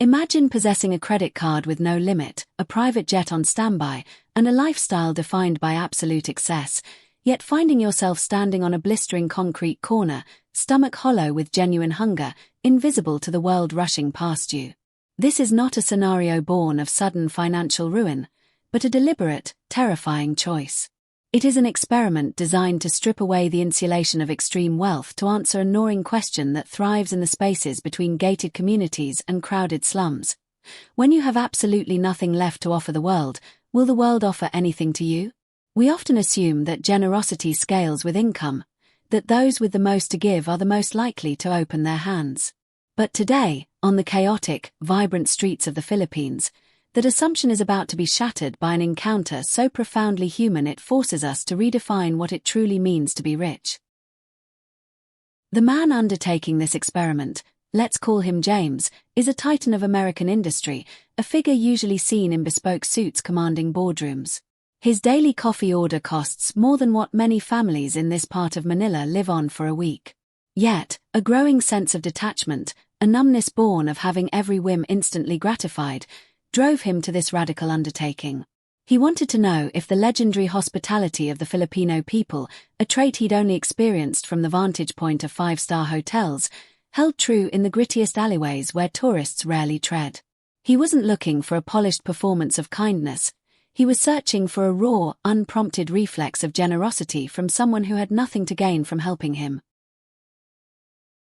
Imagine possessing a credit card with no limit, a private jet on standby, and a lifestyle defined by absolute excess, yet finding yourself standing on a blistering concrete corner, stomach hollow with genuine hunger, invisible to the world rushing past you. This is not a scenario born of sudden financial ruin, but a deliberate, terrifying choice. It is an experiment designed to strip away the insulation of extreme wealth to answer a gnawing question that thrives in the spaces between gated communities and crowded slums. When you have absolutely nothing left to offer the world, will the world offer anything to you? We often assume that generosity scales with income, that those with the most to give are the most likely to open their hands. But today, on the chaotic, vibrant streets of the Philippines, that assumption is about to be shattered by an encounter so profoundly human it forces us to redefine what it truly means to be rich. The man undertaking this experiment, let's call him James, is a titan of American industry, a figure usually seen in bespoke suits commanding boardrooms. His daily coffee order costs more than what many families in this part of Manila live on for a week. Yet, a growing sense of detachment, a numbness born of having every whim instantly gratified, drove him to this radical undertaking. He wanted to know if the legendary hospitality of the Filipino people, a trait he'd only experienced from the vantage point of five-star hotels, held true in the grittiest alleyways where tourists rarely tread. He wasn't looking for a polished performance of kindness. He was searching for a raw, unprompted reflex of generosity from someone who had nothing to gain from helping him.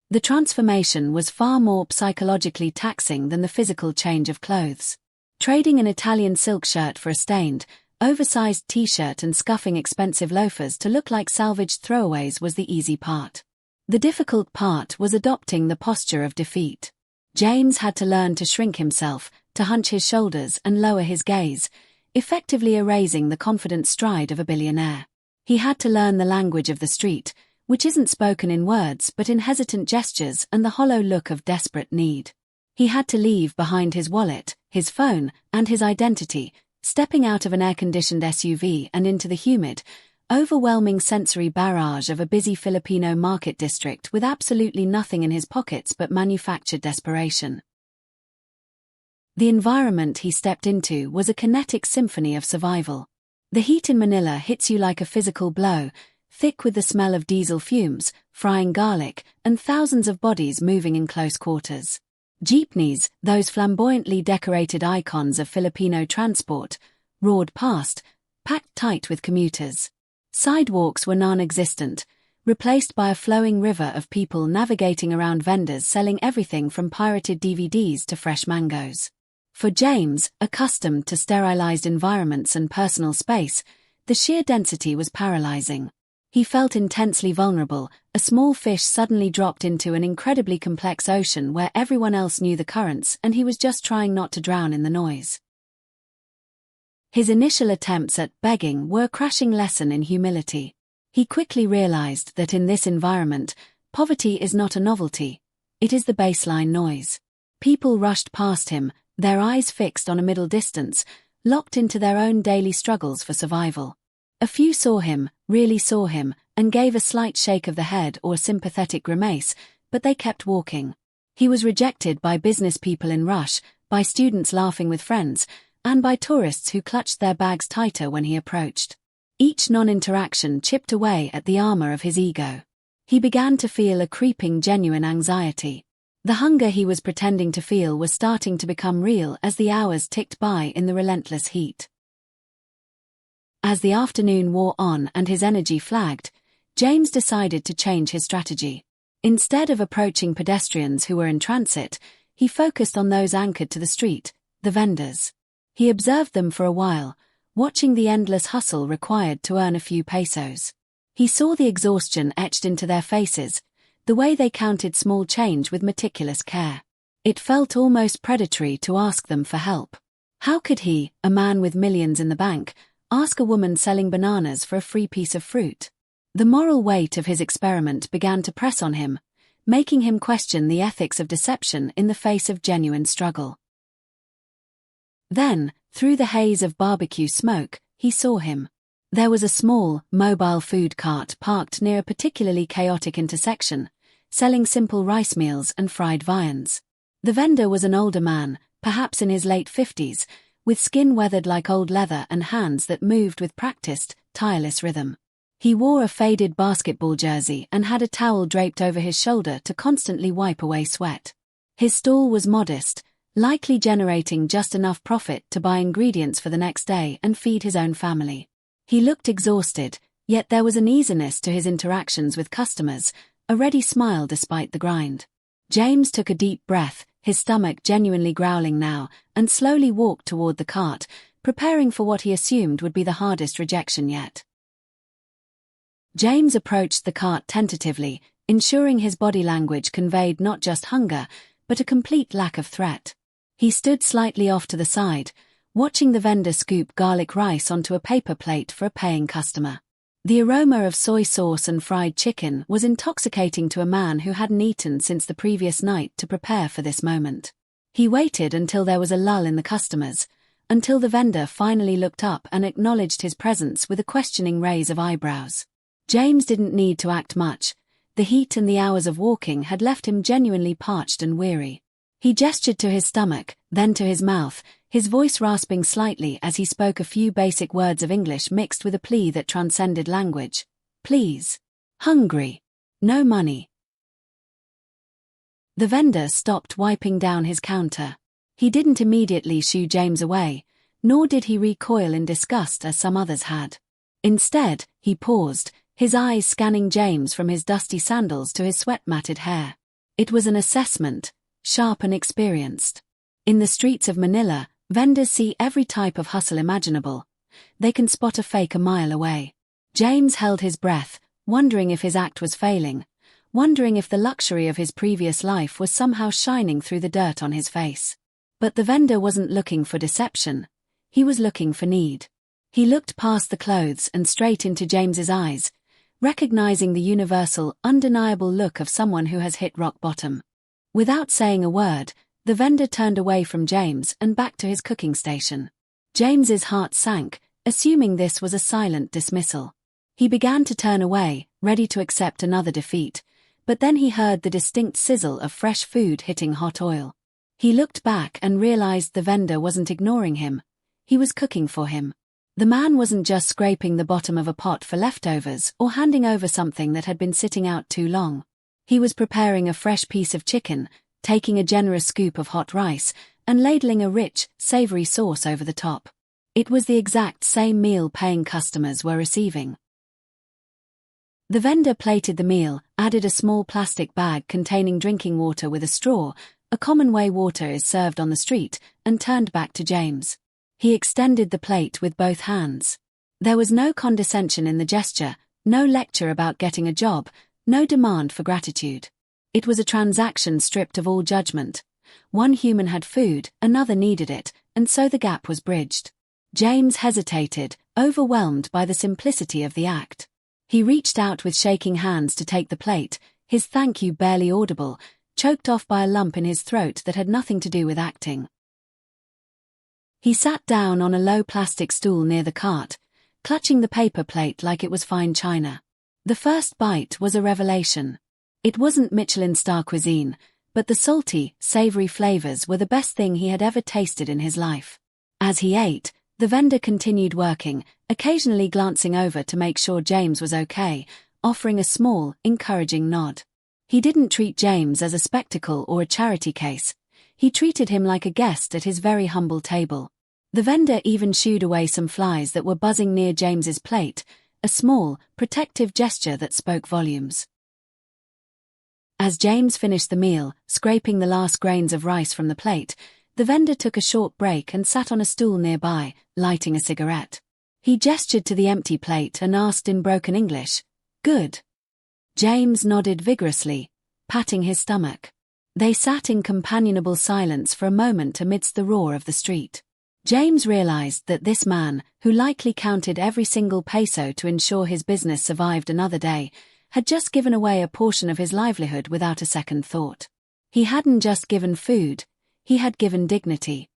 The transformation was far more psychologically taxing than the physical change of clothes. Trading an Italian silk shirt for a stained, oversized t-shirt and scuffing expensive loafers to look like salvaged throwaways was the easy part. The difficult part was adopting the posture of defeat. James had to learn to shrink himself, to hunch his shoulders and lower his gaze, effectively erasing the confident stride of a billionaire. He had to learn the language of the street, which isn't spoken in words but in hesitant gestures and the hollow look of desperate need. He had to leave behind his wallet, his phone, and his identity, stepping out of an air-conditioned SUV and into the humid, overwhelming sensory barrage of a busy Filipino market district with absolutely nothing in his pockets but manufactured desperation. The environment he stepped into was a kinetic symphony of survival. The heat in Manila hits you like a physical blow, thick with the smell of diesel fumes, frying garlic, and thousands of bodies moving in close quarters. Jeepneys, those flamboyantly decorated icons of Filipino transport, roared past, packed tight with commuters. Sidewalks were non-existent, replaced by a flowing river of people navigating around vendors selling everything from pirated DVDs to fresh mangoes. For James, accustomed to sterilized environments and personal space, the sheer density was paralyzing. He felt intensely vulnerable, a small fish suddenly dropped into an incredibly complex ocean where everyone else knew the currents and he was just trying not to drown in the noise. His initial attempts at begging were a crushing lesson in humility. He quickly realized that in this environment, poverty is not a novelty, it is the baseline noise. People rushed past him, their eyes fixed on a middle distance, locked into their own daily struggles for survival. A few saw him, really saw him, and gave a slight shake of the head or a sympathetic grimace, but they kept walking. He was rejected by business people in rush, by students laughing with friends, and by tourists who clutched their bags tighter when he approached. Each non-interaction chipped away at the armor of his ego. He began to feel a creeping genuine anxiety. The hunger he was pretending to feel was starting to become real as the hours ticked by in the relentless heat. As the afternoon wore on and his energy flagged, James decided to change his strategy. Instead of approaching pedestrians who were in transit, he focused on those anchored to the street, the vendors. He observed them for a while, watching the endless hustle required to earn a few pesos. He saw the exhaustion etched into their faces, the way they counted small change with meticulous care. It felt almost predatory to ask them for help. How could he, a man with millions in the bank, ask a woman selling bananas for a free piece of fruit? The moral weight of his experiment began to press on him, making him question the ethics of deception in the face of genuine struggle. Then, through the haze of barbecue smoke, he saw him. There was a small, mobile food cart parked near a particularly chaotic intersection, selling simple rice meals and fried viands. The vendor was an older man, perhaps in his late 50s, with skin weathered like old leather and hands that moved with practiced, tireless rhythm. He wore a faded basketball jersey and had a towel draped over his shoulder to constantly wipe away sweat. His stall was modest, likely generating just enough profit to buy ingredients for the next day and feed his own family. He looked exhausted, yet there was an easiness to his interactions with customers, a ready smile despite the grind. James took a deep breath, his stomach genuinely growling now, and slowly walked toward the cart, preparing for what he assumed would be the hardest rejection yet. James approached the cart tentatively, ensuring his body language conveyed not just hunger, but a complete lack of threat. He stood slightly off to the side, watching the vendor scoop garlic rice onto a paper plate for a paying customer. The aroma of soy sauce and fried chicken was intoxicating to a man who hadn't eaten since the previous night to prepare for this moment. He waited until there was a lull in the customers, until the vendor finally looked up and acknowledged his presence with a questioning raise of eyebrows. James didn't need to act much. The heat and the hours of walking had left him genuinely parched and weary. He gestured to his stomach, then to his mouth, his voice rasping slightly as he spoke a few basic words of English mixed with a plea that transcended language. Please. Hungry. No money. The vendor stopped wiping down his counter. He didn't immediately shoo James away, nor did he recoil in disgust as some others had. Instead, he paused, his eyes scanning James from his dusty sandals to his sweat-matted hair. It was an assessment, sharp and experienced. In the streets of Manila, vendors see every type of hustle imaginable. They can spot a fake a mile away. James held his breath, wondering if his act was failing, wondering if the luxury of his previous life was somehow shining through the dirt on his face. But the vendor wasn't looking for deception. He was looking for need. He looked past the clothes and straight into James's eyes, recognizing the universal, undeniable look of someone who has hit rock bottom. Without saying a word, the vendor turned away from James and back to his cooking station. James's heart sank, assuming this was a silent dismissal. He began to turn away, ready to accept another defeat, but then he heard the distinct sizzle of fresh food hitting hot oil. He looked back and realized the vendor wasn't ignoring him. He was cooking for him. The man wasn't just scraping the bottom of a pot for leftovers or handing over something that had been sitting out too long. He was preparing a fresh piece of chicken, taking a generous scoop of hot rice, and ladling a rich, savory sauce over the top. It was the exact same meal paying customers were receiving. The vendor plated the meal, added a small plastic bag containing drinking water with a straw, a common way water is served on the street, and turned back to James. He extended the plate with both hands. There was no condescension in the gesture, no lecture about getting a job, no demand for gratitude. It was a transaction stripped of all judgment. One human had food, another needed it, and so the gap was bridged. James hesitated, overwhelmed by the simplicity of the act. He reached out with shaking hands to take the plate, his thank you barely audible, choked off by a lump in his throat that had nothing to do with acting. He sat down on a low plastic stool near the cart, clutching the paper plate like it was fine china. The first bite was a revelation. It wasn't Michelin-star cuisine, but the salty, savory flavors were the best thing he had ever tasted in his life. As he ate, the vendor continued working, occasionally glancing over to make sure James was okay, offering a small, encouraging nod. He didn't treat James as a spectacle or a charity case. He treated him like a guest at his very humble table. The vendor even shooed away some flies that were buzzing near James's plate, a small, protective gesture that spoke volumes. As James finished the meal, scraping the last grains of rice from the plate, the vendor took a short break and sat on a stool nearby, lighting a cigarette. He gestured to the empty plate and asked in broken English, "Good?" James nodded vigorously, patting his stomach. They sat in companionable silence for a moment amidst the roar of the street. James realized that this man, who likely counted every single peso to ensure his business survived another day, had just given away a portion of his livelihood without a second thought. He hadn't just given food, he had given dignity.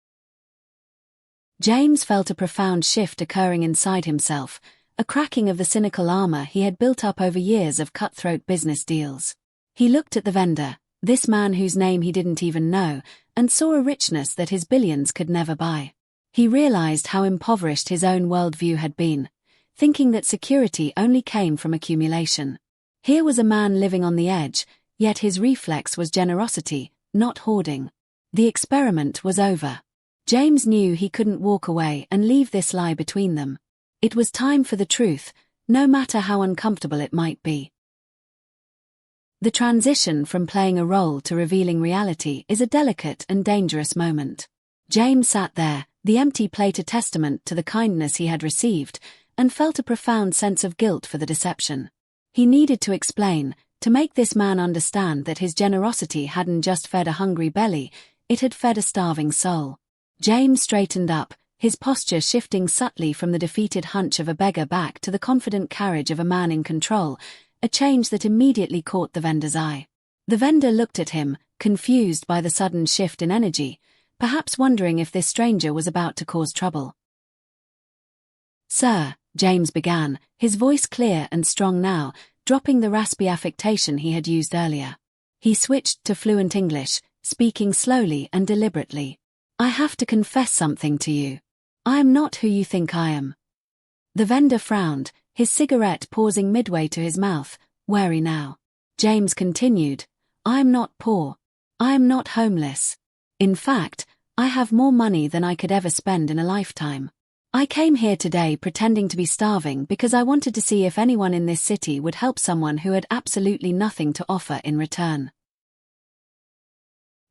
James felt a profound shift occurring inside himself, a cracking of the cynical armor he had built up over years of cutthroat business deals. He looked at the vendor, This man whose name he didn't even know, and saw a richness that his billions could never buy. He realized how impoverished his own worldview had been, thinking that security only came from accumulation. Here was a man living on the edge, yet his reflex was generosity, not hoarding. The experiment was over. James knew he couldn't walk away and leave this lie between them. It was time for the truth, no matter how uncomfortable it might be. The transition from playing a role to revealing reality is a delicate and dangerous moment. James sat there, the empty plate a testament to the kindness he had received, and felt a profound sense of guilt for the deception. He needed to explain, to make this man understand that his generosity hadn't just fed a hungry belly, it had fed a starving soul. James straightened up, his posture shifting subtly from the defeated hunch of a beggar back to the confident carriage of a man in control, a change that immediately caught the vendor's eye. The vendor looked at him, confused by the sudden shift in energy, perhaps wondering if this stranger was about to cause trouble. "Sir," James began, his voice clear and strong now, dropping the raspy affectation he had used earlier. He switched to fluent English, speaking slowly and deliberately. "I have to confess something to you. I am not who you think I am." The vendor frowned, his cigarette pausing midway to his mouth, wary now. James continued, "I am not poor. I am not homeless. In fact, I have more money than I could ever spend in a lifetime. I came here today pretending to be starving because I wanted to see if anyone in this city would help someone who had absolutely nothing to offer in return."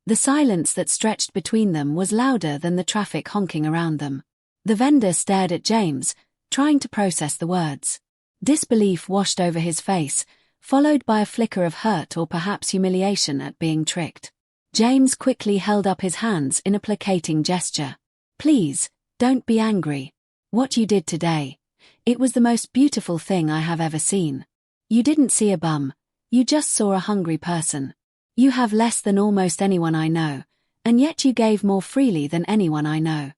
The silence that stretched between them was louder than the traffic honking around them. The vendor stared at James, trying to process the words. Disbelief washed over his face, followed by a flicker of hurt or perhaps humiliation at being tricked. James quickly held up his hands in a placating gesture. "Please, don't be angry. What you did today, it was the most beautiful thing I have ever seen. You didn't see a bum, you just saw a hungry person. You have less than almost anyone I know, and yet you gave more freely than anyone I know."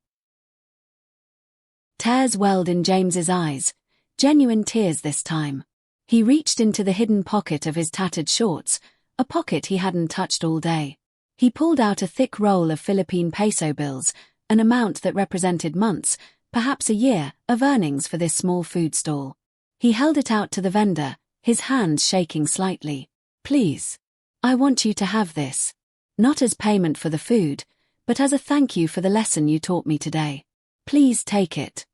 Tears welled in James's eyes, genuine tears this time. He reached into the hidden pocket of his tattered shorts, a pocket he hadn't touched all day. He pulled out a thick roll of Philippine peso bills, an amount that represented months, perhaps a year, of earnings for this small food stall. He held it out to the vendor, his hands shaking slightly. "Please, I want you to have this. Not as payment for the food, but as a thank you for the lesson you taught me today. Please take it."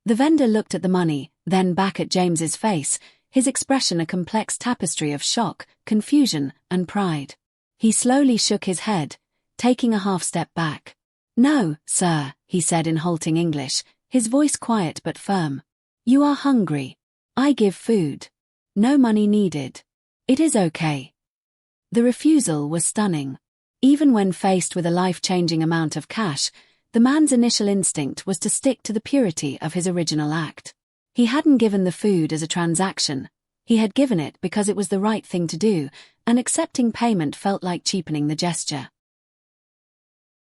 The vendor looked at the money, then back at James's face, his expression a complex tapestry of shock, confusion, and pride. He slowly shook his head, taking a half step back. "No, sir," he said in halting English, his voice quiet but firm. "You are hungry. I give food. No money needed. It is okay." The refusal was stunning. Even when faced with a life-changing amount of cash, the man's initial instinct was to stick to the purity of his original act. He hadn't given the food as a transaction. He had given it because it was the right thing to do, and accepting payment felt like cheapening the gesture.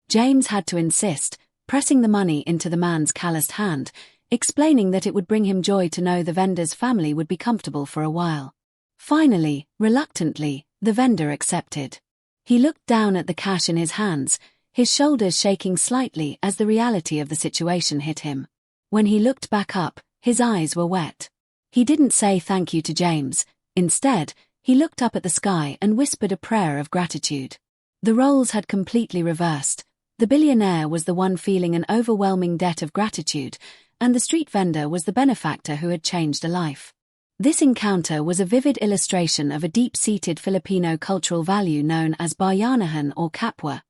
James had to insist, pressing the money into the man's calloused hand, explaining that it would bring him joy to know the vendor's family would be comfortable for a while. Finally, reluctantly, the vendor accepted. He looked down at the cash in his hands, his shoulders shaking slightly as the reality of the situation hit him. When he looked back up, his eyes were wet. He didn't say thank you to James. Instead, he looked up at the sky and whispered a prayer of gratitude. The roles had completely reversed. The billionaire was the one feeling an overwhelming debt of gratitude, and the street vendor was the benefactor who had changed a life. This encounter was a vivid illustration of a deep-seated Filipino cultural value known as bayanihan or kapwa,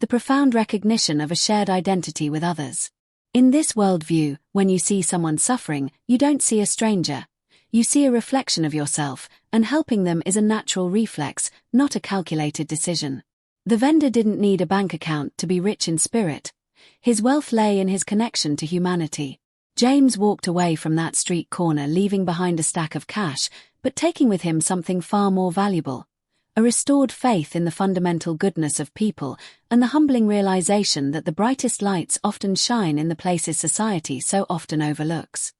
the profound recognition of a shared identity with others. In this worldview, when you see someone suffering, you don't see a stranger. You see a reflection of yourself, and helping them is a natural reflex, not a calculated decision. The vendor didn't need a bank account to be rich in spirit. His wealth lay in his connection to humanity. James walked away from that street corner leaving behind a stack of cash, but taking with him something far more valuable. A restored faith in the fundamental goodness of people, and the humbling realization that the brightest lights often shine in the places society so often overlooks.